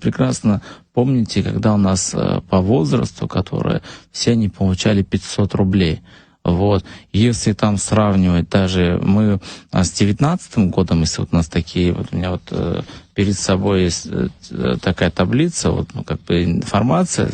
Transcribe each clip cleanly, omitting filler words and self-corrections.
Прекрасно помните, когда у нас по возрасту, которые все они получали 500 рублей. Вот. Если там сравнивать даже мы с 19 годом, если вот у нас такие, вот у меня вот перед собой есть такая таблица, вот, ну, как бы информация,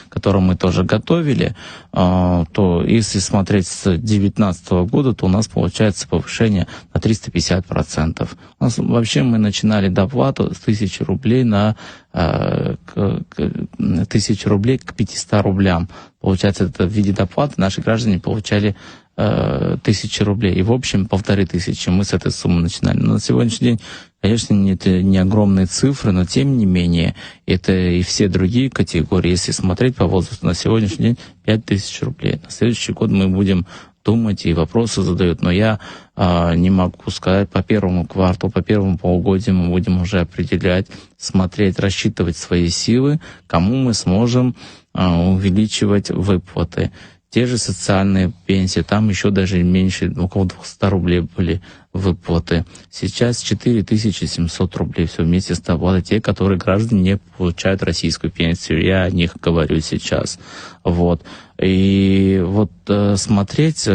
которую мы тоже готовили, то если смотреть с 19 года, то у нас получается повышение на 350%. У нас вообще мы начинали доплату с 1000 рублей на 1000 рублей к 500 рублям. Получается, это в виде доплаты наши граждане получали 1000 рублей. И в общем 1500 мы с этой суммы начинали. Но на сегодняшний день, конечно, это не огромные цифры, но тем не менее, это и все другие категории. Если смотреть по возрасту, на сегодняшний день 5000 рублей. На следующий год мы будем думать и вопросы задают. Но я не могу сказать, по первому кварталу, по первому полугодию мы будем уже определять, смотреть, рассчитывать свои силы, кому мы сможем увеличивать выплаты. Те же социальные пенсии, там еще даже меньше, около 200 рублей были выплаты. Сейчас 4700 рублей все вместе с доплатой. Те, которые граждане не получают российскую пенсию, я о них говорю сейчас. Вот. И вот смотреть,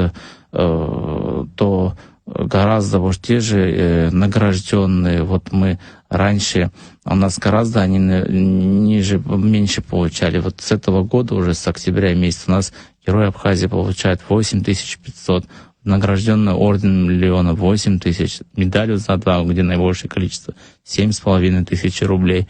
то гораздо вот те же награжденные, вот мы раньше, у нас гораздо они меньше получали. Вот с этого года, уже с октября месяца, у нас Герой Абхазии получает 8500, награжденный орденом Леона 8000, медалью за отвагу, где наибольшее количество 7500 рублей.